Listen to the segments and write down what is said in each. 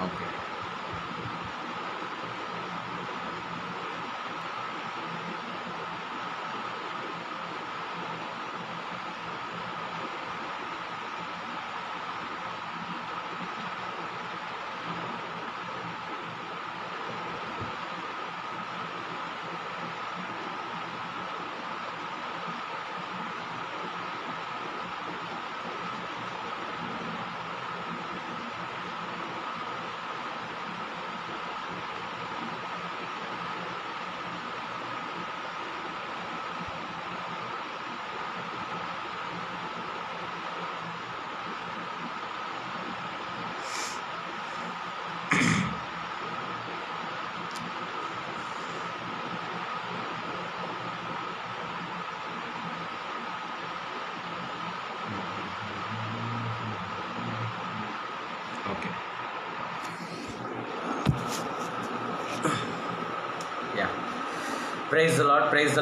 Okay. Okay. Yeah. Praise the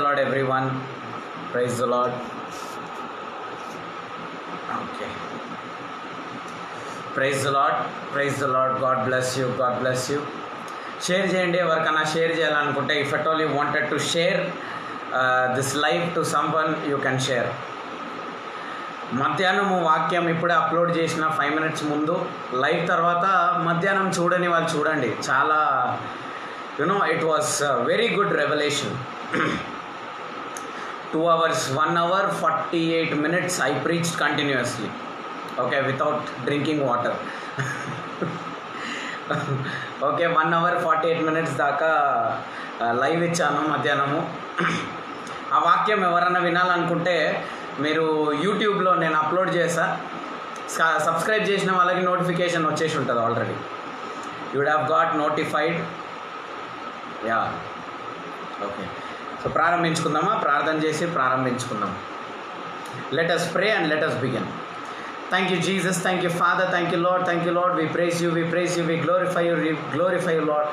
lord everyone. Praise the lord. Okay. Praise the lord. God bless you. Share చేయండి. ఎవరికైనా share చేయాలనుకుంటే, if at all you wanted to share this live to someone, you can share. మధ్యాహ్నం వాక్యం ఇప్పుడే upload చేసిన 5 minutes ముందు. Live తర్వాత మధ్యాహ్నం చూడని వాళ్ళు చూడండి. చాలా it was very good revolution. 2 hours, 1 hour 48 minutes I preached continuously, okay, without drinking water. Okay, 1 hour 48 minutes దాకా లైవ్ ఇచ్చాను మధ్యాహ్నము. ఆ వాక్యం ఎవరైనా వినాలనుకుంటే మీరు యూట్యూబ్లో నేను అప్లోడ్ చేసా. సబ్స్క్రైబ్ చేసిన వాళ్ళకి నోటిఫికేషన్ వచ్చేసి ఉంటుంది already. You would have got notified. Ya. Okay. So ప్రారంభించుకుందామా? ప్రార్థన చేసి ప్రారంభించుకుందాం. Let us pray and let us begin. Thank you, Jesus. Thank you, Father. Thank you, Lord. We praise you. We glorify you, Lord.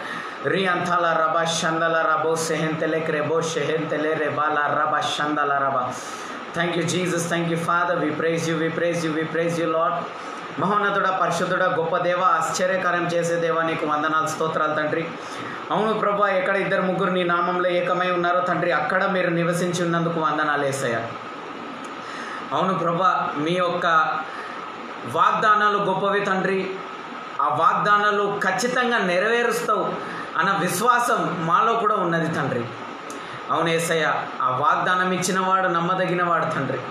Rianthala raba shandala rabo sehentele krebo shehentele rebala raba shandala raba. Thank you, Jesus. Thank you, Father. We praise you, Lord. మహోన్నతుడ, పరిశుద్ధుడ, గొప్ప దేవ, ఆశ్చర్యకార్యం చేసే దేవ, నీకు వందనాలు, స్తోత్రాలు తండ్రి. అవును ప్రభా, ఎక్కడ 2-3 నీ నామంలో ఏకమై ఉన్నారో తండ్రి, అక్కడ మీరు నివసించి ఉన్నందుకు వందనాలు యేసయ్య. అవును ప్రభా, మీ యొక్క వాగ్దానాలు గొప్పవి తండ్రి. ఆ వాగ్దానాలు ఖచ్చితంగా నెరవేరుస్తావు అన్న విశ్వాసం మాలో కూడా ఉన్నది తండ్రి. అవును యేసయ్య, ఆ వాగ్దానం ఇచ్చినవాడు నమ్మదగినవాడు తండ్రి.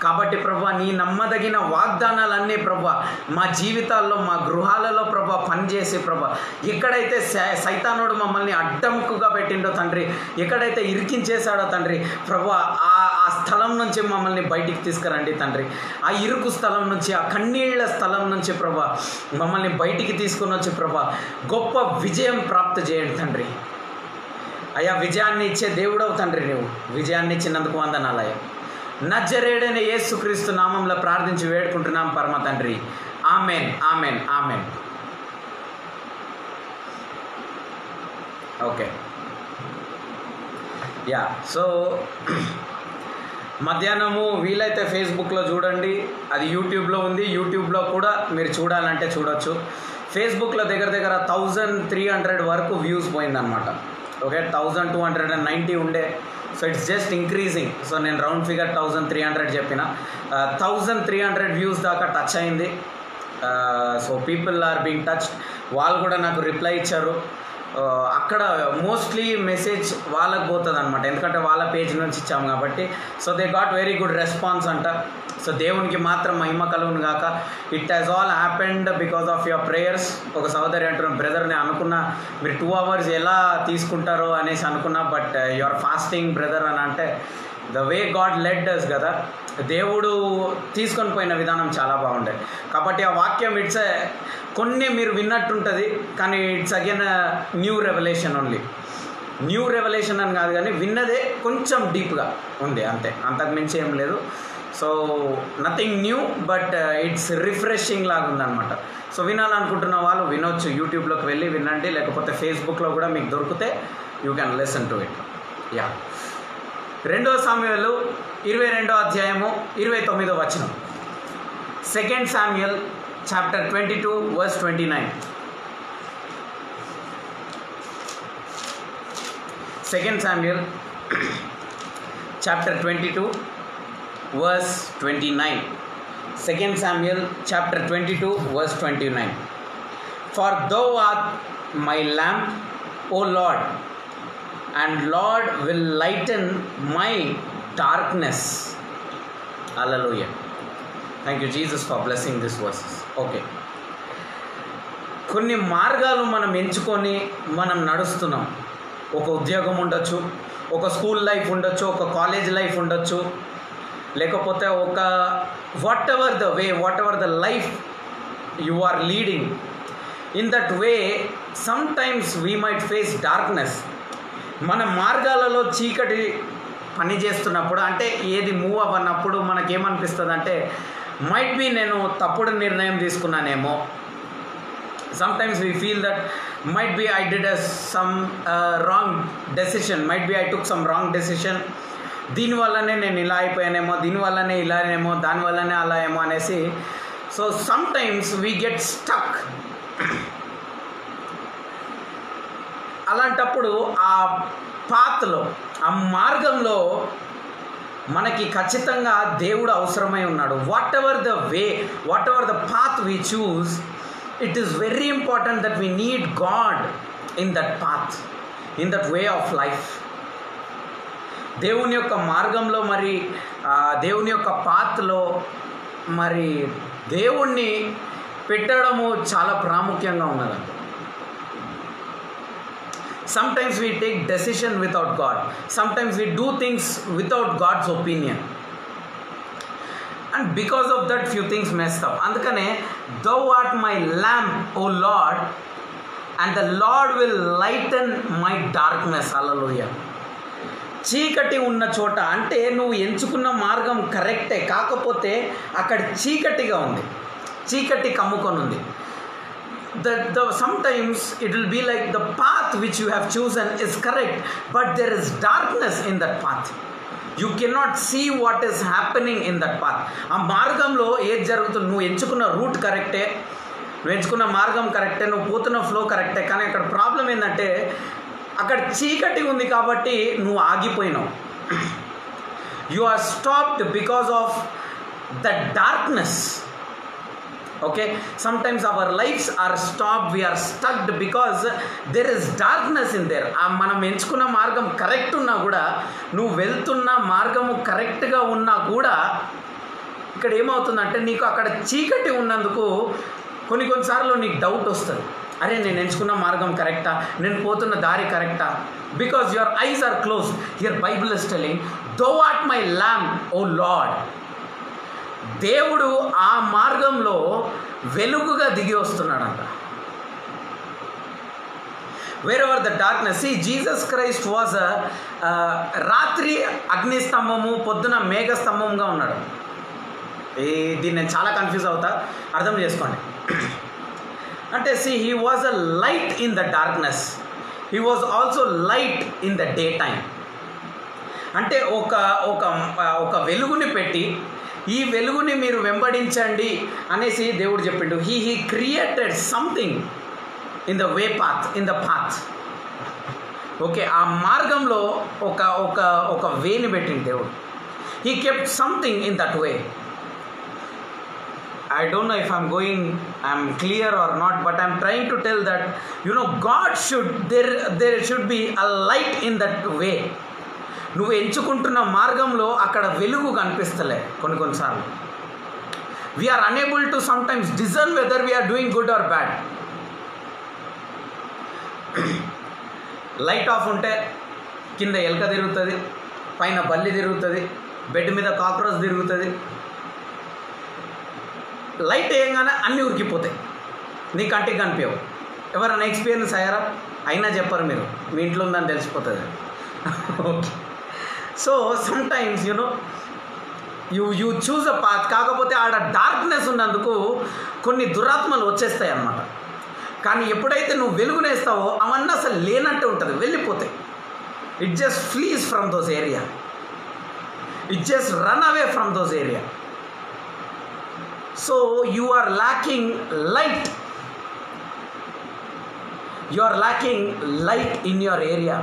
కాబట్టి ప్రభా, నీ నమ్మదగిన వాగ్దానాలన్నీ ప్రభా మా జీవితాల్లో, మా గృహాలలో ప్రభా పనిచేసి ప్రభా, ఎక్కడైతే సైతానుడు మమ్మల్ని అడ్డంకుగా పెట్టిండో తండ్రి, ఎక్కడైతే ఇరికించేశాడో తండ్రి ప్రభా, ఆ స్థలం నుంచి మమ్మల్ని బయటికి తీసుకురండి తండ్రి. ఆ ఇరుకు స్థలం నుంచి, ఆ కన్నీళ్ల స్థలం నుంచి ప్రభా మమ్మల్ని బయటికి తీసుకుని వచ్చి ప్రభా గొప్ప విజయం ప్రాప్తి చేయండి తండ్రి. అయ్యా, విజయాన్ని ఇచ్చే దేవుడవు తండ్రి. నువ్వు విజయాన్ని ఇచ్చినందుకు వందనాలయ్యా. నజరేయుడైన యేసుక్రీస్తు నామంలో ప్రార్థించి వేడుకుంటున్నాం పరమ తండ్రి. Amen, amen, amen. Okay. Yeah. So మధ్యాహ్నము వీలైతే ఫేస్బుక్లో చూడండి, అది యూట్యూబ్లో ఉంది. యూట్యూబ్లో కూడా మీరు చూడాలంటే చూడొచ్చు. ఫేస్బుక్లో దగ్గర 1300 వరకు వ్యూస్ పోయిందనమాట. ఓకే, 1290 ఉండే. So it's just increasing. So నేను రౌండ్ ఫిగర్ 1300 చెప్పిన. 1300 వ్యూస్ దాకా టచ్ అయింది. So people are being touched. వాళ్ళు కూడా నాకు రిప్లై ఇచ్చారు. అక్కడ మోస్ట్లీ మెసేజ్ వాళ్ళకి పోతుంది అనమాట, ఎందుకంటే వాళ్ళ పేజ్ నుంచి ఇచ్చాము కాబట్టి. So they got very good response అంట. సో దేవునికి మాత్రం మహిమ కలుగును గాక. It has all happened because of your prayers. ఒక సహోదరి అంటున్నాను, బ్రదర్ నేను అనుకున్నా మీరు 2 hours ఎలా తీసుకుంటారో అనేసి అనుకున్నా, బట్ యువర్ ఫాస్టింగ్ బ్రదర్ అని అంటే ద వే గాడ్ లెడ్ అస్ కదా, దేవుడు తీసుకొని పోయిన విధానం చాలా బాగుండే. కాబట్టి ఆ వాక్యం ఇట్స్ కొన్ని మీరు విన్నట్టుంటుంది, కానీ it's again new revolution only. New revolution అని కాదు, కానీ విన్నదే కొంచెం డీప్గా ఉంది అంతే, అంతకుమించి ఏం లేదు. So nothing new, but it's refreshing లాగా ఉందన్నమాట. సో వినాలనుకుంటున్న వాళ్ళు వినొచ్చు, యూట్యూబ్లోకి వెళ్ళి వినండి, లేకపోతే ఫేస్బుక్లో కూడా మీకు దొరికితే you can listen to it. Yeah. 2 సామ్యూయలు 22వ అధ్యాయము 29వ వచనం. 2 Samuel chapter 22 verse 29. 2 Samuel chapter 22 verse 29. 2 Samuel chapter 22 verse 29. For thou art my lamp, O Lord, and Lord will lighten my darkness. Hallelujah. Thank you Jesus for blessing these verses. Okay. కొన్ని మార్గాలు మనం ఎంచుకొని మనం నడుస్తున్నాం. ఒక ఉద్యోగం ఉండొచ్చు, ఒక school life ఉండొచ్చు, ఒక కాలేజ్ లైఫ్ ఉండొచ్చు, లేకపోతే ఒక whatever the life you are leading. In that way sometimes we might face darkness. మన మార్గాలలో చీకటి పని చేస్తున్నప్పుడు, అంటే ఏది మూవ్ అవ్వనప్పుడు మనకేమనిపిస్తుంది అంటే మైట్ బి నేను తప్పుడు నిర్ణయం తీసుకున్నానేమో. Sometimes we feel that might be I did some wrong decision, might be I took some wrong decision, దీనివల్లనే నేను ఇలా అయిపోయానేమో, దీనివల్లనే ఇలానేమో, దానివల్లనే అలా ఏమో అనేసి. So sometimes we get stuck. అలాంటప్పుడు ఆ పాత్లో, ఆ మార్గంలో మనకి ఖచ్చితంగా దేవుడు అవసరమై ఉన్నాడు. What ever the path we choose, it is very important that we need God in that path, in that way of life. దేవుని యొక్క మార్గంలో మరి దేవుని యొక్క పాత్లో మరి దేవుణ్ణి పెట్టడము చాలా ప్రాముఖ్యంగా ఉన్నదండి. Sometimes we take decision without God. Sometimes we do things without God's opinion. And because of that few things messed up. అందుకనే thou art my lamp, O Lord, and the Lord will lighten my darkness. Hallelujah. చీకటి ఉన్న చోట, అంటే నువ్వు ఎంచుకున్న మార్గం కరెక్టే, కాకపోతే అక్కడ చీకటిగా ఉంది, చీకటి కమ్ముకొని ఉంది. Sometimes it will be like the path which you have chosen is correct, but there is darkness in that path. You cannot see what is happening in that path. ఆ మార్గంలో ఏది జరుగుతుంది, నువ్వు ఎంచుకున్న రూట్ కరెక్టే, నువ్వు ఎంచుకున్న మార్గం కరెక్టే, నువ్వు పోతున్న ఫ్లో కరెక్టే, కానీ అక్కడ ప్రాబ్లం ఏంటంటే అక్కడ చీకటి ఉంది కాబట్టి నువ్వు ఆగిపోయినావు. You are stopped because of the darkness. Okay, sometimes our lives are stopped, we are stuck because there is darkness in there. మనం ఎంచుకున్న మార్గం కరెక్ట్ ఉన్నా కూడా, నువ్వు వెళ్తున్న మార్గము కరెక్ట్గా ఉన్నా కూడా ఇక్కడ ఏమవుతుందంటే నీకు అక్కడ చీకటి ఉన్నందుకు కొన్నిసార్లు నీకు డౌట్ వస్తుంది, అరే నేను ఎంచుకున్న మార్గం కరెక్టా, నేను పోతున్న దారి కరెక్టా? Because your eyes are close. Here Bible is telling, thou art my lamp, O lord. దేవుడు ఆ మార్గంలో వెలుగుగా దిగి వస్తున్నాడంట. wherever the darkness, see, Jesus Christ was రాత్రి అగ్నిస్తంభము, పొద్దున మేఘస్తంభంగా ఉన్నాడు. దీన్ని నేను చాలా కన్ఫ్యూజ్ అవుతా, అర్థం చేసుకోండి. అంటే see, he was a light in the darkness, he was also light in the daytime. అంటే ఒక వెలుగుని పెట్టి, ఈ వెలుగుని మీరు వెంబడించండి అనేసి దేవుడు చెప్పిండు. He created something in the way path, in the path. Okay, ఆ మార్గంలో ఒక వేని పెట్టిండు దేవుడు. He kept something in that way. I don't know if I'm clear or not, but I'm trying to tell that, God there should be a light in that way. నువ్వు ఎంచుకుంటున్న మార్గంలో అక్కడ వెలుగు కనిపిస్తలే కొన్నిసార్లు. We are unable to sometimes discern whether we are doing good or bad. Light off ఉంటే కింద ఎలక తిరుగుతుంది, పైన బల్లి తిరుగుతుంది, బెడ్ మీద కాక్రోచ్ తిరుగుతుంది. లైట్ వేయగానే అన్నీ ఉరికిపోతాయి, నీ కంటికి కనిపించవు. ఎవరైనా ఎక్స్పీరియన్స్ అయ్యారా? అయినా చెప్పరు, మీరు మీ ఇంట్లో ఉందని తెలిసిపోతుంది. Okay, so sometimes you choose a path, కాకపోతే ఆడ డార్క్నెస్ ఉన్నందుకు కొన్ని దురాత్మలు వచ్చేస్తాయి అన్నమాట. కానీ ఎప్పుడైతే నువ్వు వెలుగునేస్తావో అవన్నీ అసలు లేనట్టు ఉంటుంది, వెళ్ళిపోతాయి. It just flees from those area, it just run away from those area. So you are lacking light. You are lacking light in your area.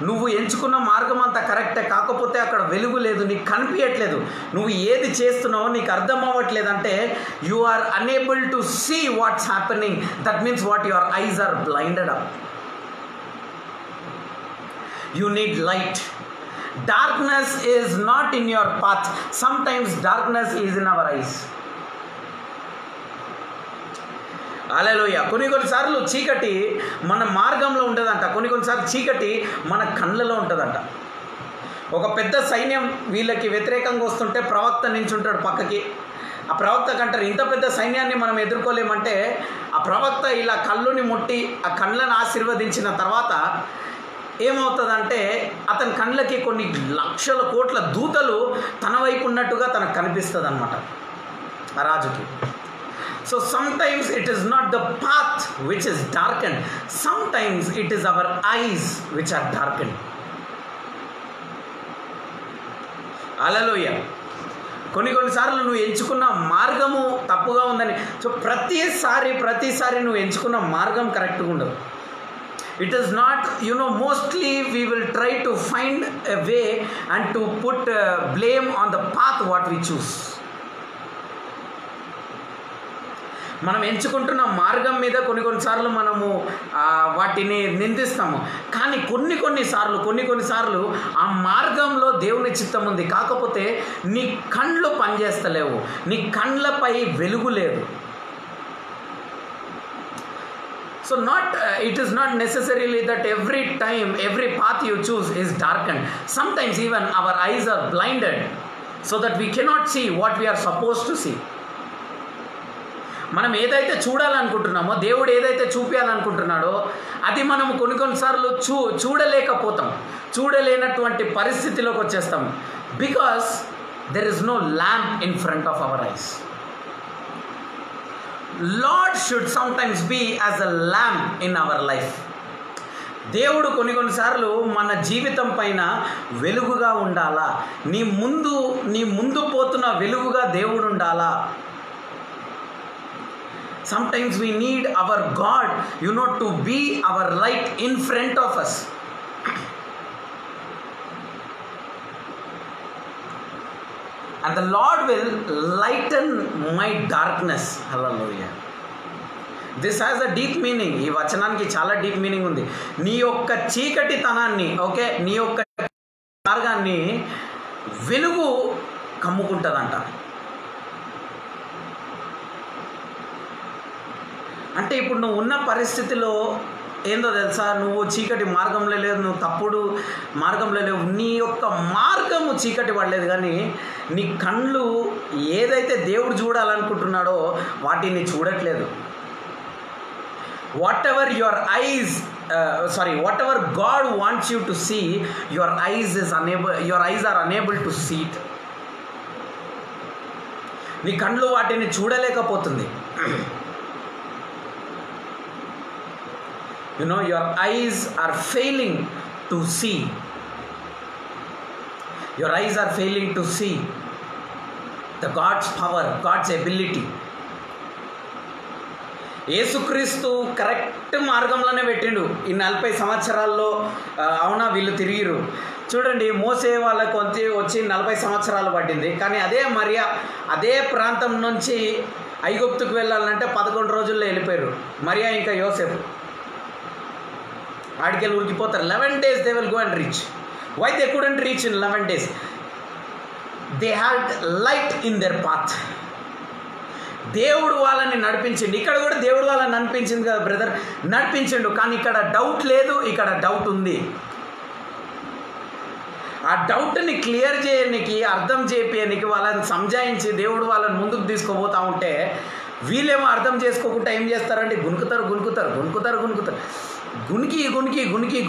నువ్వు ఎంచుకున్న మార్గం అంతా కరెక్టే, కాకపోతే అక్కడ వెలుగు లేదు, నీకు కనిపించట్లేదు. నువ్వు ఏది చేస్తున్నావో నీకు అర్థం అవ్వట్లేదంటే you are unable to see what's happening. That means what your eyes are blinded up. You need light. Darkness is not in your path. Sometimes darkness is in our eyes. హల్లెలూయా. కొన్నిసార్లు చీకటి మన మార్గంలో ఉంటుందంట, కొన్నిసార్లు చీకటి మన కళ్ళలో ఉంటుందంట. ఒక పెద్ద సైన్యం వీళ్ళకి వ్యతిరేకంగా వస్తుంటే ప్రవక్త నించుంటాడు పక్కకి. ఆ ప్రవక్త కంటారు, ఇంత పెద్ద సైన్యాన్ని మనం ఎదుర్కోలేమంటే ఆ ప్రవక్త ఇలా కళ్ళుని ముట్టి ఆ కళ్ళను ఆశీర్వదించిన తర్వాత ఏమవుతుందంటే అతని కళ్ళకి కొన్ని లక్షల కోట్ల దూతలు తన వైపు ఉన్నట్టుగా తనకు కనిపిస్తుంది అనమాట ఆ రాజుకి. So sometimes it is not the path which is darkened, sometimes it is our eyes which are darkened. Hallelujah. కొన్నిసార్లు నువ్వు ఎంచుకున్న మార్గము తప్పుగా ఉందని, సో ప్రతిసారి నువ్వు ఎంచుకున్న మార్గం కరెక్ట్గా ఉండదు. It is not, mostly we will try to find a way and to put blame on the path what we choose. మనం ఎంచుకుంటున్న మార్గం మీద కొన్నిసార్లు మనము వాటిని నిందిస్తాము. కానీ కొన్నిసార్లు ఆ మార్గంలో దేవుని చిత్తం ఉంది, కాకపోతే నీ కళ్ళు పనిచేస్తలేవు, నీ కళ్ళపై వెలుగు లేదు. So it is not necessarily that every time, every path you choose is darkened. Sometimes even our eyes are blinded so that we cannot see what we are supposed to see. మనం ఏదైతే చూడాలనుకుంటున్నామో, దేవుడు ఏదైతే చూపించాలనుకుంటున్నాడో అది మనము కొన్నిసార్లు చూడలేకపోతాం, చూడలేనటువంటి పరిస్థితిలోకి వచ్చేస్తాం. Because there is no lamp in front of our eyes. Lord should sometimes be as a lamp in our life. దేవుడు కొన్నిసార్లు మన జీవితం పైన వెలుగుగా ఉండాలా, నీ ముందు పోతున్న వెలుగుగా దేవుడు ఉండాలా. Sometimes we need our God, to be our light in front of us. And the Lord will lighten my darkness. Hallelujah. This has a deep meaning. ఈ వచనానికి చాలా డీప్ మీనింగ్ ఉంది. నీ యొక్క చీకటితనాన్ని, నీ యొక్క మార్గాన్ని వెలుగు కమ్ముకుంటుందంట. అంటే ఇప్పుడు నువ్వు ఉన్న పరిస్థితిలో ఏందో తెలుసా, నువ్వు చీకటి మార్గంలో లేదు, నువ్వు తప్పుడు మార్గంలో లేవు, నీ యొక్క మార్గము చీకటి పడలేదు, కానీ నీ కళ్ళు ఏదైతే దేవుడు చూడాలనుకుంటున్నాడో వాటిని చూడట్లేదు. whatever God wants you to see, your eyes are unable to see it. నీ కళ్ళు వాటిని చూడలేకపోతుంది. your eyes are failing to see. Your eyes are failing to see the God's power, God's ability. యేసుక్రీస్తు కరెక్ట్ మార్గంలోనే పెట్టిండు. ఈ 40 సంవత్సరాల్లో అవునా వీళ్ళు తిరిగిరు. చూడండి, మోసే వాళ్ళకు వచ్చి 40 సంవత్సరాలు పట్టింది, కానీ అదే ప్రాంతం నుంచి ఐగుప్తుకు వెళ్ళాలంటే 11 రోజుల్లో వెళ్ళిపోయారు. మరియా ఇంకా యోసేపు ఆడికెళ్ళి ఉరికిపోతారు. 11 days they will go and reach. Why they couldn't reach in 11 days? They had light in their path. దేవుడు వాళ్ళని నడిపించిండు. ఇక్కడ కూడా దేవుడు వాళ్ళని నడిపించింది కదా బ్రదర్, నడిపించిండు. కానీ ఇక్కడ డౌట్ లేదు, ఇక్కడ డౌట్ ఉంది. ఆ డౌట్ని క్లియర్ చేయడానికి, అర్థం చేయించడానికి, వాళ్ళని సంజాయించి దేవుడు వాళ్ళని ముందుకు తీసుకుపోతూ ఉంటే వీళ్ళేమో అర్థం చేసుకోకుండా ఏం చేస్తారంటే గుణుకుతారు.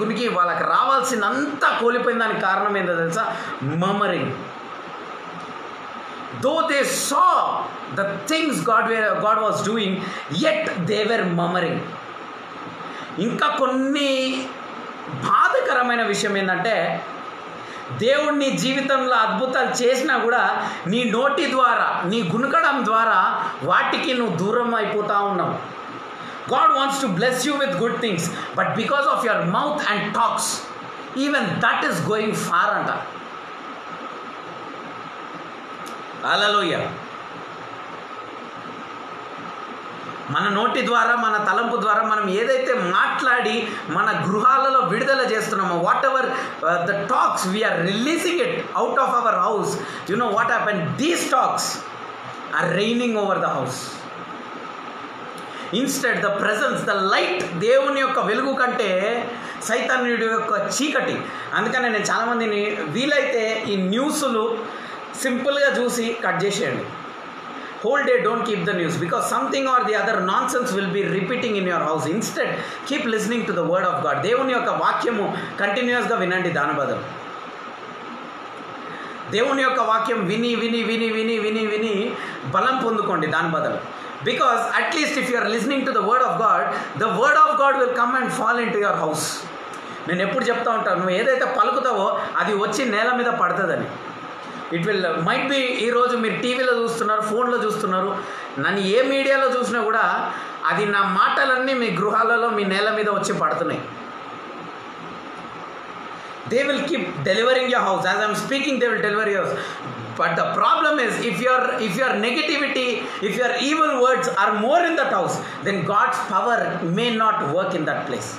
గునికి వాళ్ళకి రావాల్సినంతా కోల్పోయిన దానికి కారణం ఏంటో తెలుసా? Murmuring. Though they saw the things God was doing, yet they were murmuring. ఇంకా కొన్ని బాధకరమైన విషయం ఏంటంటే దేవుడు నీ జీవితంలో అద్భుతాలు చేసినా కూడా నీ నోటి ద్వారా, నీ గుణకడం ద్వారా వాటికి నువ్వు దూరం అయిపోతూ ఉన్నావు. God wants to bless you with good things, but because of your mouth and talks, even that is going far anta. Hallelujah. మన నోటి ద్వారా, మన తలంపు ద్వారా మనం ఏదైతే మాట్లాడి మన గృహాలలో విడుదల చేస్తున్నామో, whatever the talks we are releasing it out of our house, you know what happen, these talks are raining over the house. Instead the presence, the light, దేవుని యొక్క వెలుగు కంటే సైతాన్యుడి యొక్క చీకటి. అందుకనే నేను చాలామందిని వీలైతే ఈ న్యూస్లు సింపుల్గా చూసి కట్ చేసేయండి. Whole day don't keep the news, because something or the other nonsense will be repeating in your house. Instead, keep listening to the word of God. దేవుని యొక్క వాక్యము కంటిన్యూస్గా వినండి. దాని బదులు దేవుని యొక్క వాక్యం విని విని విని విని విని విని బలం పొందుకోండి దాని బదులు. Because at least if you are listening to the word of God, the word of God will come and fall into your house. నేను ఎప్పుడు చెప్తా ఉంటాను, నువ్వు ఏదైతే పలుకుతావో అది వచ్చి నేల మీద పడుతుందని. ఇట్ విల్ మైట్ బి, ఈరోజు మీరు టీవీలో చూస్తున్నారు, ఫోన్లో చూస్తున్నారు, నన్ను ఏ మీడియాలో చూసినా కూడా అది నా మాటలన్నీ మీ గృహాలలో, మీ నేల మీద వచ్చి పడుతున్నాయి. They will keep delivering your house. As I'm speaking, they will deliver your house. But the problem is, if your negativity, if your evil words are more in that house, then God's power may not work in that place,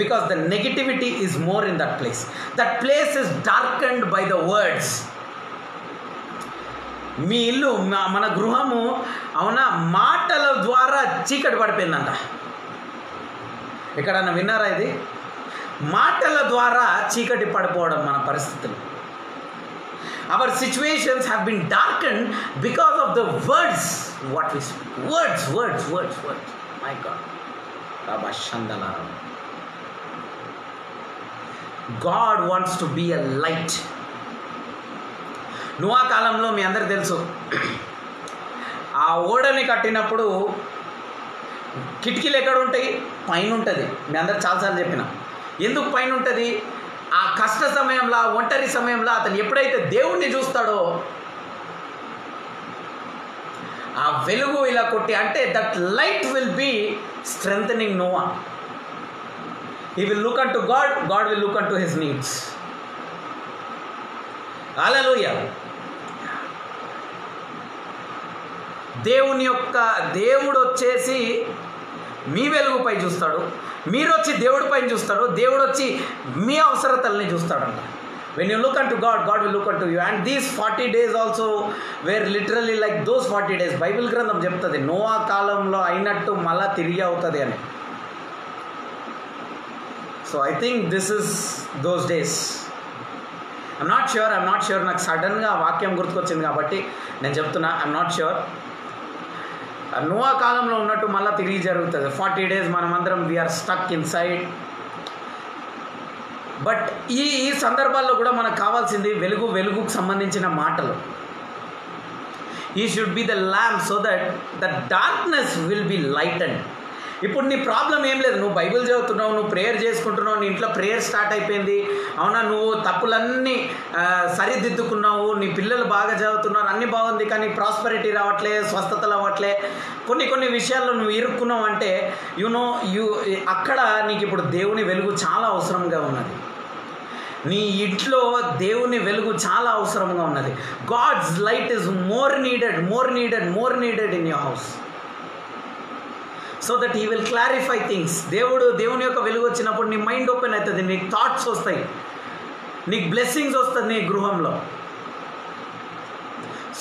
because the negativity is more in that place. That place is darkened by the words. మీ ఇల్లు, మన గృహము అవునా మాటల ద్వారా చీకటి పడిపోయిందంట. ఎక్కడన్నా విన్నారా ఇది? మాటల ద్వారా చీకటి పడిపోవడం మన పరిస్థితులు. Our situations have been darkened because of the words what we speak. Words. My God. Rabba Shandala. God wants to be a light. Noah కాలంలో మీ అందరికి తెలుసు, ఆ ఓడని కట్టినప్పుడు కిటికీలు ఎక్కడ ఉంటాయి? పైన ఉంటుంది. మీ అందరు చాలాసార్లు చెప్పిన. ఎందుకు పైన ఉంటుంది? ఆ కష్ట సమయంలో, ఆ ఒంటరి సమయంలో అతను ఎప్పుడైతే దేవుణ్ణి చూస్తాడో ఆ వెలుగు ఇలా కొట్టి, అంటే that light will be strengthening Noah. He will look unto God, God will look unto his needs. Hallelujah. దేవుడు వచ్చేసి మీ వెలుగుపై చూస్తాడు, మీరు వచ్చి దేవుడి పైన చూస్తాడు, దేవుడు వచ్చి మీ అవసరతల్ని చూస్తాడంట. When you look unto God, God will look unto you. And these 40 days also were literally like those 40 days. Bible గ్రంథం చెప్తుంది నోవా కాలంలో అయినట్టు మళ్ళా తిరిగి అవుతుంది అని. So I think this is those days. I'm not sure. నాకు సడన్గా వాక్యం గుర్తుకొచ్చింది కాబట్టి నేను చెప్తున్నా. I'm not sure. నోవా కాలంలో ఉన్నట్టు మళ్ళీ తిరిగి జరుగుతుంది. 40 days మనమందరం we are stuck inside. But ఈ సందర్భాల్లో కూడా మనకు కావాల్సింది వెలుగుకు సంబంధించిన మాటలు. ఈ should be the lamp so that the darkness will be lightened. ఇప్పుడు నీ ప్రాబ్లం ఏం లేదు, నువ్వు బైబిల్ చదువుతున్నావు, నువ్వు ప్రేయర్ చేసుకుంటున్నావు, నీ ఇంట్లో ప్రేయర్ స్టార్ట్ అయిపోయింది, అవునా, నువ్వు తప్పులన్నీ సరిదిద్దుకున్నావు, నీ పిల్లలు బాగా చదువుతున్నారు, అన్నీ బాగుంది, కానీ ప్రాస్పరిటీ రావట్లే, స్వస్థతలు అవ్వట్లే, కొన్ని విషయాల్లో నువ్వు ఇరుక్కున్నావు అంటే అక్కడ నీకు ఇప్పుడు దేవుని వెలుగు చాలా అవసరంగా ఉన్నది. నీ ఇంట్లో దేవుని వెలుగు చాలా అవసరంగా ఉన్నది. God's light is more needed in your house. So that he will clarify things. దేవుని యొక్క వెలుగు వచ్చినప్పుడు నీ మైండ్ ఓపెన్ అవుతుంది, నీకు థాట్స్ వస్తాయి, నీకు బ్లెస్సింగ్స్ వస్తుంది నీ గృహంలో.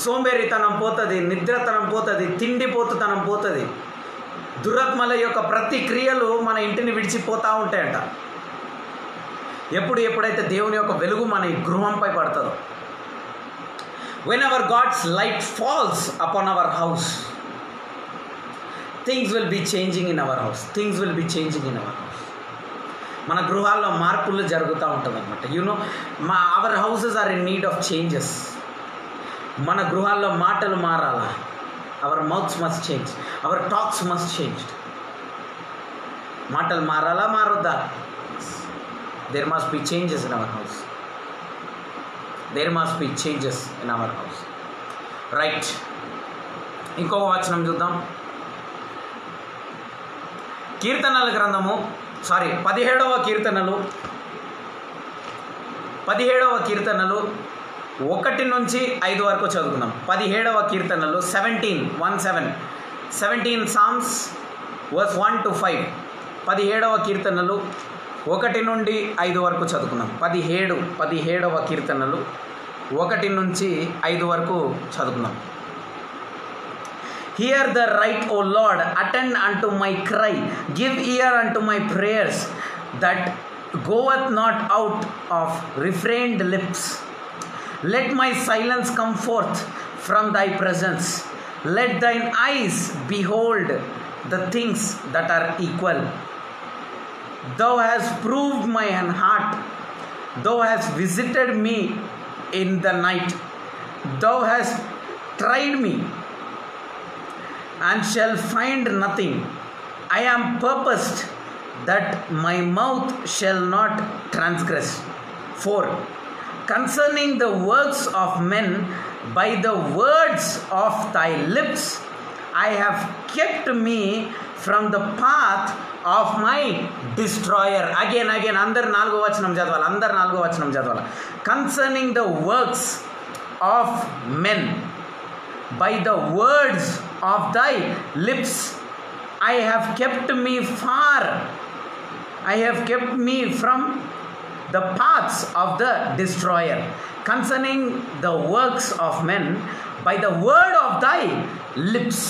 సోంబేరితనం పోతుంది, నిద్రతనం పోతుంది, తిండిపోతుతనం పోతుంది. దురాత్మల యొక్క ప్రతి క్రియలు మన ఇంటిని విడిచిపోతూ ఉంటాయంట ఎప్పుడైతే దేవుని యొక్క వెలుగు మన గృహంపై పడుతుందో. When our God's light falls upon our house, things will be changing in our house. మన గృహాల్లో మార్పులు జరుగుతూ ఉంటుంది అనమాట. Our houses are in need of changes. మన గృహాల్లో మాటలు మారాలా. Our mouths must change, our talks must change. మాటలు మారాలా, మారొద్దా? There must be changes in our house. There must be changes in our house. Right, ఇంకొక వచనం చూద్దాం. కీర్తనల గ్రంథము 17వ కీర్తనలు 1 నుంచి 5 వరకు చదువుకుందాం. 17వ కీర్తనలు 17 సామ్స్ వర్స్ 1 to 5. 17వ కీర్తనలు 1 నుండి 5 వరకు చదువుకుందాం. 17వ కీర్తనలు 1 నుంచి 5 వరకు చదువుకుందాం. Hear the right, O Lord, attend unto my cry, give ear unto my prayers, that goeth not out of refrained lips. Let my silence come forth from thy presence. Let thine eyes behold the things that are equal. Thou hast proved my heart, thou hast visited me in the night, thou hast tried me and shall find nothing. I am purposed that my mouth shall not transgress. 4. Concerning the works of men, by the words of thy lips, I have kept me from the path of my destroyer. Again, అందరు 4వ వచనం చదవాలి. Concerning the works of men, by the words of thy lips, I have kept me from the paths of the destroyer. Concerning the works of men, by the word of thy lips.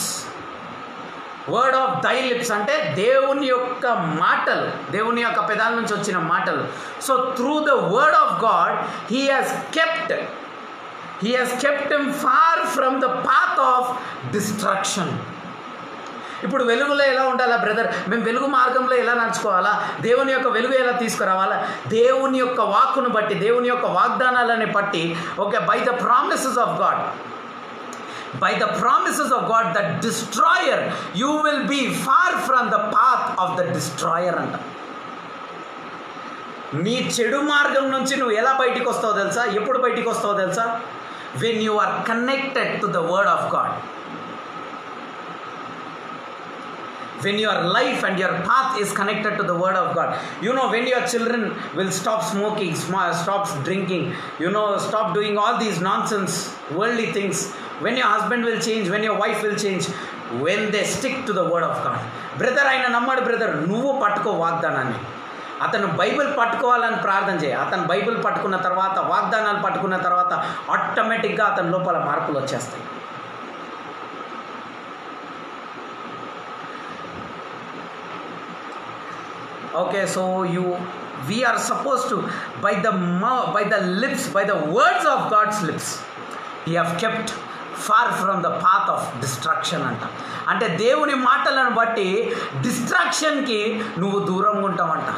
Word of దై lips అంటే దేవుని యొక్క మాటలు, దేవుని యొక్క పెదాల నుంచి వచ్చిన మాటలు. So through the word of God he has kept him far from the path of destruction. ఇప్పుడు వెలుగులో ఎలా ఉండాలా బ్రదర్? మేము వెలుగు మార్గంలో ఎలా నడుచుకోవాలా? దేవుని యొక్క వెలుగు ఎలా తీసుకురావాలా? దేవుని యొక్క వాక్కును బట్టి, దేవుని యొక్క వాగ్దానాలని బట్టి, okay, by the promises of God, the destroyer, you will be far from the path of the destroyer అంట. నీ చెడు మార్గం నుంచి నువ్వు ఎలా బయటికి వస్తావో తెలుసా? ఎప్పుడు బయటికి వస్తావో తెలుసా? when you are connected to the word of God. When your life and your path is connected to the word of God. You know, when your children will stop smoking, stop drinking, stop doing all these nonsense worldly things, when your husband will change, when your wife will change, when they stick to the word of God. Brother, ఆయన నమ్మడు brother, నువ్వు పట్టుకో వాగ్దానాన్ని. అతను Bible పట్టుకోవాలని ప్రార్థన చేయి. అతను బైబిల్ పట్టుకున్న తర్వాత, వాగ్దానాలు పట్టుకున్న తర్వాత ఆటోమేటిక్గా అతని లోపల మార్పులు వచ్చేస్తాయి. Okay, so we are supposed to, by the lips, by the words of God's lips, he have kept far from the path of destruction అంట. అంటే దేవుని మాటలను బట్టి డిస్ట్రాక్షన్కి నువ్వు దూరంగా ఉంటావంట.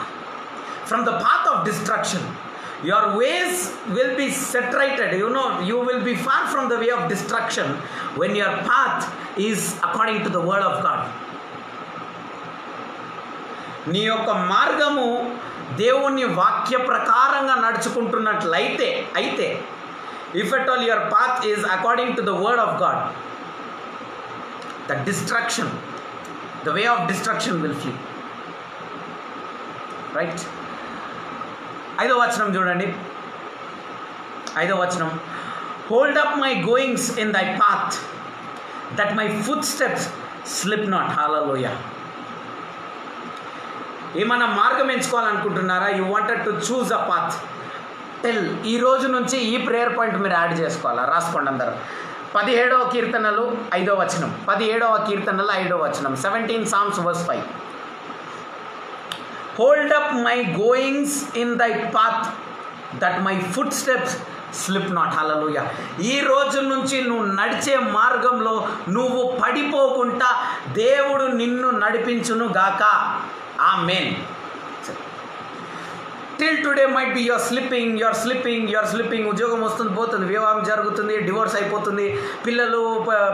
From the path of destruction, your ways will be separated. You will be far from the way of destruction when your path is according to the word of God. నీ యొక్క మార్గము దేవుని వాక్య ప్రకారంగా నడుచుకుంటున్నట్లయితే, if at all your path is according to the word of God, the way of destruction will flee. Right? 5వ వచనం చూడండి. 5వ వచనం, hold up my goings in thy path, that my footsteps slip not. Hallelujah. ఏమన్నా మార్గం ఎంచుకోవాలనుకుంటున్నారా? You wanted to choose a path. ఈ రోజు నుంచి ఈ ప్రేయర్ పాయింట్ మీరు యాడ్ చేసుకోవాలా? రాసుకోండి అందరూ. 17వ కీర్తనలు 5వ వచనం. 17వ కీర్తనలు 5వ వచనం. 17 Psalms verse 5. Hold up my goings in thy path, that my footsteps slip not. Hallelujah. ఈ రోజు నుంచి నువ్వు నడిచే మార్గంలో నువ్వు పడిపోకుండా దేవుడు నిన్ను నడిపించును గాక. Amen. Till today might be your slipping. ఉద్యోగం వస్తుంది, పోతుంది, వివాహం జరుగుతుంది, డివోర్స్ అయిపోతుంది, పిల్లలు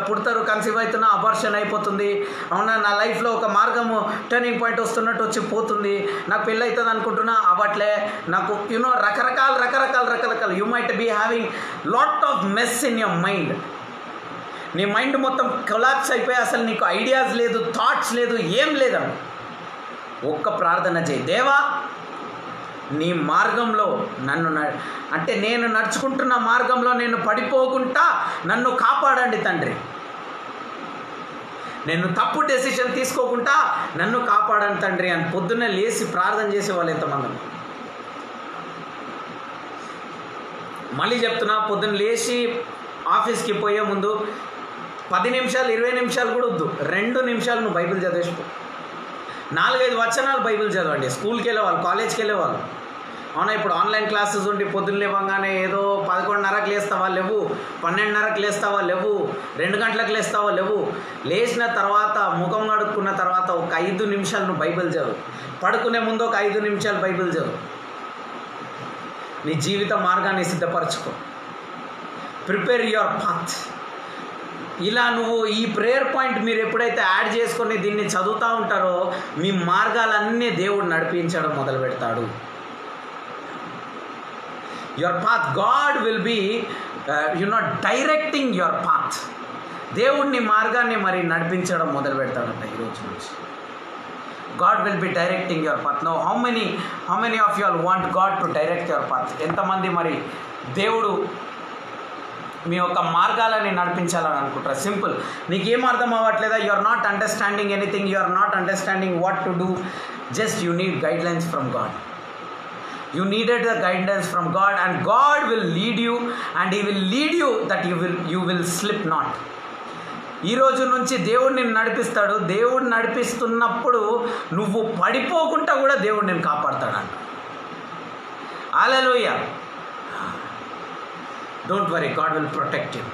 పుడతారు, కన్సీవ్ అవుతున్నా, అబార్షన్ అయిపోతుంది. అవునా, నా లైఫ్లో ఒక మార్గము టర్నింగ్ పాయింట్ వస్తున్నట్టు వచ్చి పోతుంది, నాకు పెళ్ళి అవుతుంది అనుకుంటున్నా, అవ్వట్లే, నాకు రకరకాల you might be having lot of mess in your mind. నీ మైండ్ మొత్తం కొలాప్స్ అయిపోయి అసలు నీకు ఐడియాస్ లేదు, థాట్స్ లేదు, ఏం లేదన్న. ఒక్క ప్రార్థన చేయి, దేవా నీ మార్గంలో నన్ను అంటే నేను నడుచుకుంటున్న మార్గంలో నేను పడిపోకుండా నన్ను కాపాడండి తండ్రి. నేను తప్పు డెసిషన్ తీసుకోకుండా నన్ను కాపాడండి తండ్రి అని పొద్దున్నే లేచి ప్రార్థన చేసే వాళ్ళు ఎంతమంది. మళ్ళీ చెప్తున్నా, పొద్దున్న లేచి ఆఫీస్కి పోయే ముందు 10 నిమిషాలు 20 నిమిషాలు కూడా వద్దు, 2 నిమిషాలు నువ్వు బైబిల్ చదివేసుకో. 4-5 వచనాలు బైబిల్ చదవండి. స్కూల్కి వెళ్ళేవాళ్ళు, కాలేజ్కి వెళ్ళేవాళ్ళు. అవునా, ఇప్పుడు ఆన్లైన్ క్లాసెస్ ఉండి పొద్దున్న లేవగానే ఏదో 11:30కి లేస్తావా లేవు, 12:30కి లేస్తావా లేవు, 2 గంటలకు లేస్తావా లేవు. లేచిన తర్వాత ముఖం కడుక్కున్న తర్వాత ఒక 5 నిమిషాలు నువ్వు బైబిల్ చదువు. పడుకునే ముందు ఒక 5 నిమిషాలు బైబిల్ చదువు. నీ జీవిత మార్గాన్ని సిద్ధపరచుకో. Prepare your path. ఇలా నువ్వు ఈ ప్రేయర్ పాయింట్ మీరు ఎప్పుడైతే యాడ్ చేసుకొని దీన్ని చదువుతూ ఉంటారో మీ మార్గాలన్నీ దేవుడు నడిపించడం మొదలు పెడతాడు. Your path, God will be directing your path. దేవుడిని మార్గాన్ని మరి నడిపించడం మొదలు పెడతాడంట ఈరోజు నుంచి. God will be directing your path. No how many of you all want God to direct your path? ఎంతమంది మరి దేవుడు మీ యొక్క మార్గాలని నడిపించాలని అనుకుంటారు? సింపుల్, నీకేం అర్థం అవ్వట్లేదా? You are not understanding anything, you are not understanding what to do. Just you need guidelines from God. You needed the guidance from God, and God will lead you, and He will lead you that you will slip not. ఈ రోజు నుంచి దేవుడు నిన్ను నడిపిస్తాడు. దేవుడు నడిపిస్తున్నప్పుడు నువ్వు పడిపోకుండా కూడా దేవుడు నిన్ను కాపాడతాడంట. Hallelujah. Don't worry, God will protect you.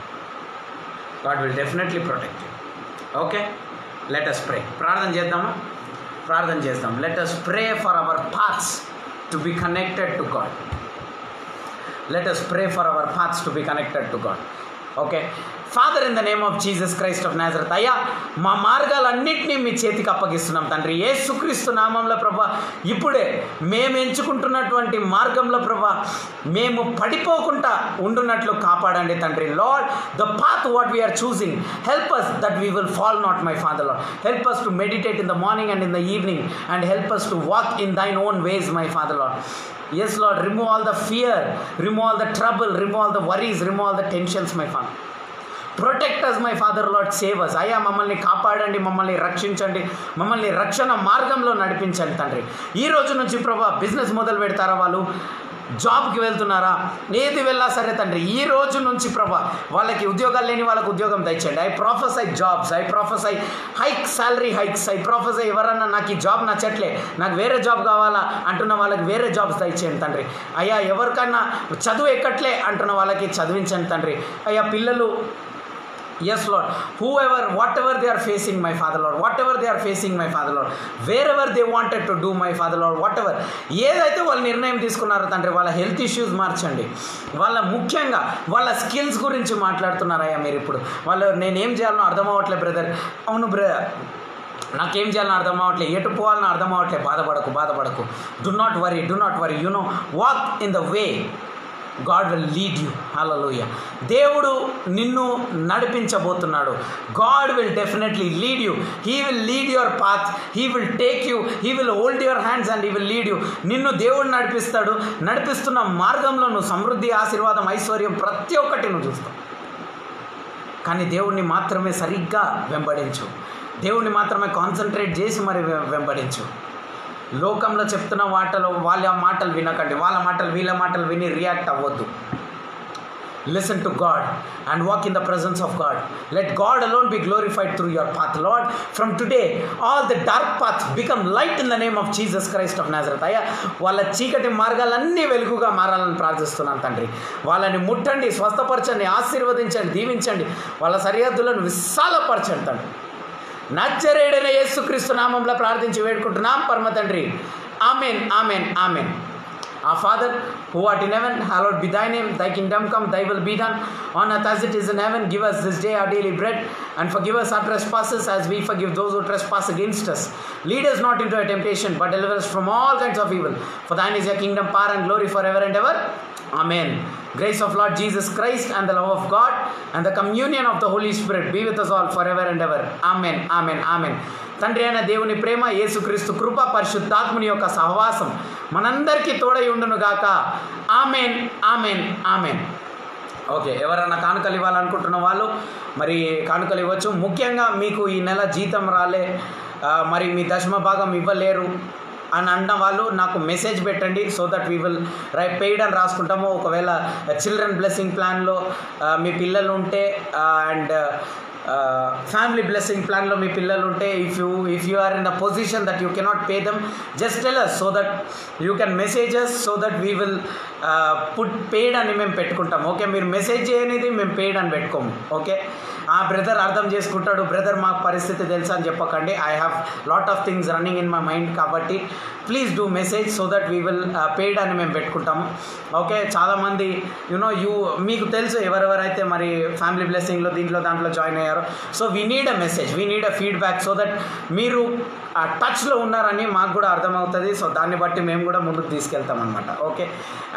God will definitely protect you. Okay, let us pray. ప్రార్థన చేద్దామా? ప్రార్థన చేద్దాం. Let us pray for our paths to be connected to God. Let us pray for our paths to be connected to God. Okay, Father, in the name of Jesus Christ of Nazareth, అయ్యా మా మార్గాలన్నింటినీ మీ చేతికి అప్పగిస్తున్నాం తండ్రి. యేసుక్రీస్తు నామంలో ప్రభా, ఇప్పుడే మేము ఎంచుకుంటున్నటువంటి మార్గంలో ప్రభా మేము పడిపోకుండా ఉండున్నట్లు కాపాడండి తండ్రి. Lord, the path what we are choosing, help us that we will fall not, my Father Lord. Help us to meditate in the morning and in the evening, and help us to walk in thine own ways, my Father Lord. Yes Lord, remove all the fear, remove all the trouble, remove all the worries, remove all the tensions, my Father. Protect us, my Father Lord, save us. అయ్యా మమ్మల్ని కాపాడండి, మమ్మల్ని రక్షించండి, మమ్మల్ని రక్షణ మార్గంలో నడిపించండి తండ్రి. ఈ రోజు నుంచి ప్రభా బిజినెస్ మొదలు పెడతారా, వాళ్ళు జాబ్కి వెళ్తున్నారా, ఏది వెళ్ళా సరే తండ్రి, ఈ రోజు నుంచి ప్రభా వాళ్ళకి ఉద్యోగాలు లేని వాళ్ళకి ఉద్యోగం తెచ్చండి. I prophesy jobs, I prophesy hike, salary hikes. I prophesy ఎవరన్నా నాకు ఈ జాబ్ నచ్చట్లే, నాకు వేరే జాబ్ కావాలా అంటున్న వాళ్ళకి వేరే జాబ్స్ తెచ్చేయండి తండ్రి. అయ్యా ఎవరికన్నా చదువు ఎక్కట్లే అంటున్న వాళ్ళకి చదివించండి తండ్రి. అయ్యా పిల్లలు, yes Lord, whatever they are facing, my Father Lord, wherever they wanted to do, my Father Lord, whatever ఏదైతే వాళ్ళు నిర్ణయం తీసుకున్నారో తండ్రి, వాళ్ళ హెల్త్ ఇష్యూస్ మార్చండి. వాళ్ళ ముఖ్యంగా వాళ్ళ స్కిల్స్ గురించి మాట్లాడుతున్నారయ్యా మీరు. ఇప్పుడు వాళ్ళు నేనేం చేయాలనో అర్థం అవ్వట్లేదు బ్రదర్. అవును బ్రదర్, నాకేం చేయాలని అర్థం అవ్వట్లేదు, ఎటు పోవాలని అర్థం అవ్వట్లేదు. బాధపడకు. Do not worry, you know, walk in the way. God will lead you. Hallelujah. దేవుడు నిన్ను నడిపించబోతున్నాడు. God will definitely lead you. He will lead your path. He will take you. He will hold your hands and He will lead you. నిన్ను దేవుడు నడిపిస్తాడు. నడిపిస్తున్న మార్గంలో నువ్వు సమృద్ధి, ఆశీర్వాదం, ఐశ్వర్యం ప్రతి ఒక్కటి నువ్వు చూస్తావు. కానీ దేవుడిని మాత్రమే సరిగ్గా వెంబడించు. దేవుడిని మాత్రమే కాన్సన్ట్రేట్ చేసి మరి వెంబడించు. లోకంలో చెప్తున్న వాళ్ళ మాటలు వినకండి. వాళ్ళ మాటలు వీళ్ళ మాటలు విని రియాక్ట్ అవ్వద్దు. Listen to God and walk in the presence of God. Let God alone be glorified through your path. Lord, from today all the dark paths become light in the name of Jesus Christ of Nazareth. అయ్యా వాళ్ళ చీకటి మార్గాలన్నీ వెలుగుగా మారాలని ప్రార్థిస్తున్నాను తండ్రి. వాళ్ళని ముట్టండి, స్వస్థపరచండి, ఆశీర్వదించండి, దీవించండి. వాళ్ళ సరిహద్దులను విశాలపరచండి తండ్రి. నజరేయుడైన యేసుక్రీస్తు నామంలో ప్రార్థించి వేడుకుంటున్నాం పరమ తండ్రి. Amen. Our Father, who art in heaven, hallowed be thy name. Thy kingdom come, thy will be done on earth as it is in heaven. Give us this day our daily bread, and forgive us our trespasses as we forgive those who trespass against us. Lead us not into a temptation, but deliver us from all kinds of evil. For thine is your kingdom, power, and glory forever and ever. Amen. Grace of Lord Jesus Christ and the love of God and the communion of the Holy Spirit be with us all forever and ever. Amen. Amen. Amen. తండ్రి అయిన దేవుని ప్రేమ, యేసుక్రీస్తు కృప, పరిశుద్ధాత్ముని యొక్క సహవాసం మనందరికీ తోడై ఉండును గాక. ఆమెన్. ఆమెన్. ఆమెన్. ఓకే, ఎవరన్నా కానుకలు ఇవ్వాలనుకుంటున్న వాళ్ళు మరి కానుకలు ఇవ్వచ్చు. ముఖ్యంగా మీకు ఈ నెల జీతం రాలే, మరి మీ దశమ భాగం ఇవ్వలేరు అని అన్న వాళ్ళు నాకు మెసేజ్ పెట్టండి. So that we will paid అని రాసుకుంటాము. ఒకవేళ చిల్డ్రన్ బ్లెస్సింగ్ ప్లాన్లో మీ పిల్లలు ఉంటే అండ్ ఫ్యామిలీ బ్లెస్సింగ్ ప్లాన్లో మీ పిల్లలు ఉంటే, if you are in the position that you cannot pay them, just tell us so that you can message us so that we will put paid అని మేము పెట్టుకుంటాం. ఓకే, మీరు మెసేజ్ చేయనిది మేము paid అని పెట్టుకోము. ఓకే, ఆ బ్రదర్ అర్థం చేసుకుంటాడు, brother మాకు పరిస్థితి తెలుసు అని చెప్పకండి. I have lot of things running in my mind, కాబట్టి please do message so that we will paid అని మేము పెట్టుకుంటాము. ఓకే, చాలామంది మీకు తెలుసు ఎవరెవరైతే మరి ఫ్యామిలీ బ్లెస్సింగ్లో దాంట్లో జాయిన్ అయ్యారో. So we need a message, we need a feedback so that మీరు ఆ టచ్లో ఉన్నారని మాకు కూడా అర్థమవుతుంది. సో దాన్ని బట్టి మేము కూడా ముందుకు తీసుకెళ్తాం అనమాట. ఓకే,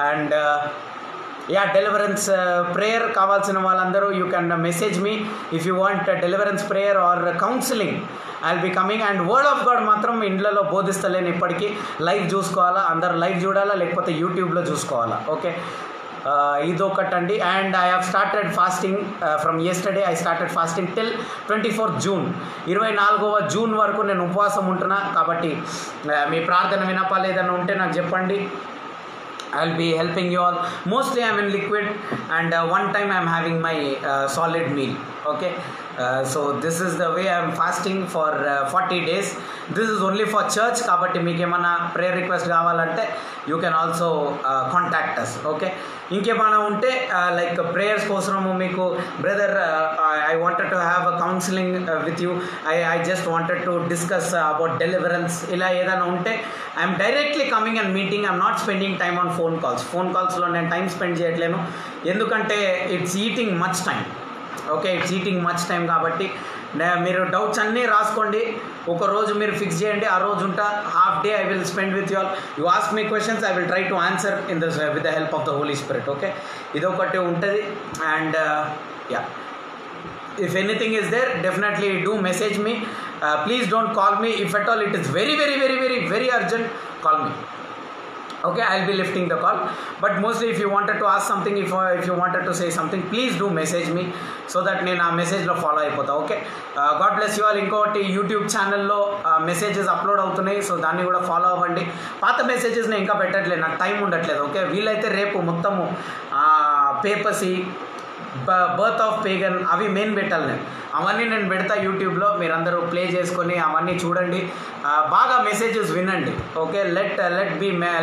అండ్ డెలివరెన్స్ ప్రేయర్ కావాల్సిన వాళ్ళందరూ you can message me if you want deliverance prayer or counselling. I will be coming. And word of God మాత్రం ఇండ్లలో బోధిస్తలేను ఇప్పటికీ. లైవ్ చూసుకోవాలా, అందరూ లైవ్ చూడాలా, లేకపోతే యూట్యూబ్లో చూసుకోవాలా. ఓకే, ఇదొకటండి. And I have started fasting from yesterday. I started fasting till 24th June. 24వ జూన్ వరకు నేను ఉపవాసం ఉంటున్నా. కాబట్టి మీ ప్రార్థన వినపాలి, ఏదైనా ఉంటే నాకు చెప్పండి. I'll be helping you all. Mostly I'm in liquid, and one time I'm having my solid meal. Okay, so this is the way I'm fasting for 40 days. This is only for church. Kabatti meeku emana prayer request kavalante you can also contact us. Okay, ఇంకేమైనా ఉంటే like prayers కోసము మీకు brother I wanted to have a counselling with you, I just wanted to discuss about deliverance, ఇలా ఏదైనా ఉంటే I'm directly coming and meeting. I'm not spending time on phone కాల్స్లో నేను time spend చేయట్లేను, ఎందుకంటే it's eating much time. Okay, it's eating much time. కాబట్టి మీరు doubts అన్నీ రాసుకోండి, ఒక రోజు మీరు ఫిక్స్ చేయండి, ఆ రోజు ఉంటా. Half day I will spend with you all. You ask me questions, I will try to answer in this with the help of the Holy Spirit. Okay, ఇదొకటి ఉంటుంది. And if anything is there, definitely do message me. Please don't call me. If at all it is very very very very very urgent, call me. Okay, I'll be lifting the call. But mostly if you wanted to ask something, if you wanted to say something, please do message me so that నేను ఆ మెసేజ్లో follow అయిపోతా. Okay, God bless you all. ఇంకోటి YouTube ఛానల్లో messages upload అవుతున్నాయి, so దాన్ని కూడా follow అవ్వండి. పాత మెసేజెస్ నేను ఇంకా పెట్టట్లేదు, నాకు టైం ఉండట్లేదు. ఓకే, వీలైతే రేపు మొత్తము పేపసీ, బర్త్ ఆఫ్ పేగన్ అవి మెయిన్ పెట్టాలి నేను, అవన్నీ నేను పెడతా యూట్యూబ్లో. మీరందరూ ప్లే చేసుకొని అవన్నీ చూడండి, బాగా మెసేజెస్ వినండి. Okay,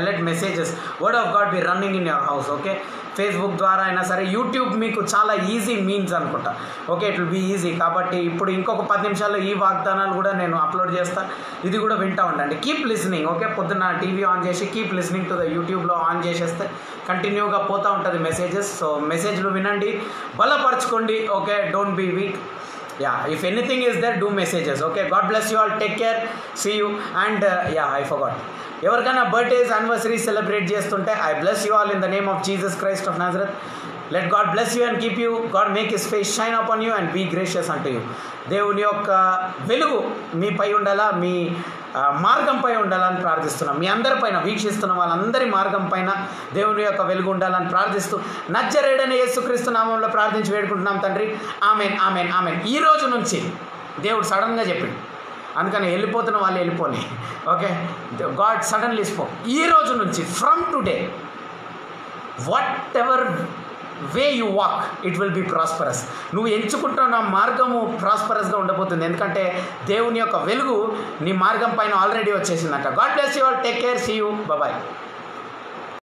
let messages, word of God be running in your house. Okay, Facebook ద్వారా అయినా సరే, యూట్యూబ్ మీకు చాలా ఈజీ మీన్స్ అనుకుంటా. Okay, it will be easy. కాబట్టి ఇప్పుడు ఇంకొక 10 నిమిషాల్లో ఈ వాగ్దానాలు కూడా నేను అప్లోడ్ చేస్తాను, ఇది కూడా వింటూ ఉండండి. Keep listening. ఓకే, పొద్దున్న టీవీ ఆన్ చేసి కీప్ లిసనింగ్ టు ద యూట్యూబ్లో ఆన్ చేసేస్తే కంటిన్యూగా పోతూ ఉంటుంది మెసేజెస్. సో మెసేజ్లు వినండి, బలపరచుకోండి. Okay, don't be weak. If anything is there, do messages. Okay, God bless you all. Take care. See you. And I forgot. ఎవరికైనా బర్త్డేస్, యానివర్సరీ సెలబ్రేట్ చేస్తుంటే, I bless you all in the name of Jesus Christ of Nazareth. Let God bless you and keep you. God make His face shine upon you and be gracious unto you. దేవుని యొక్క వెలుగు మీపై ఉండాలా, మీ మార్గంపై ఉండాలని ప్రార్థిస్తున్నాం. మీ అందరిపైన, వీక్షిస్తున్న వాళ్ళందరి మార్గం పైన దేవుని యొక్క వెలుగు ఉండాలని ప్రార్థిస్తూ నజరేయుడైన యేసుక్రీస్తు నామంలో ప్రార్థించి వేడుకుంటున్నాం తండ్రి. Amen, amen, amen. ఈ రోజు నుంచి దేవుడు సడన్గా చెప్పిండు, అందుకని వెళ్ళిపోతున్న వాళ్ళు వెళ్ళిపోని. Okay, God suddenly spoke. ఈ రోజు నుంచి, from today, whatever way you walk, it will be prosperous. నువ్వు ఎంచుకుంటున్న మార్గము ప్రాస్పరస్గా ఉండబోతుంది, ఎందుకంటే దేవుని యొక్క వెలుగు నీ మార్గం పైన ఆల్రెడీ వచ్చేసిందంట. God bless you all. Take care. See you. Bye.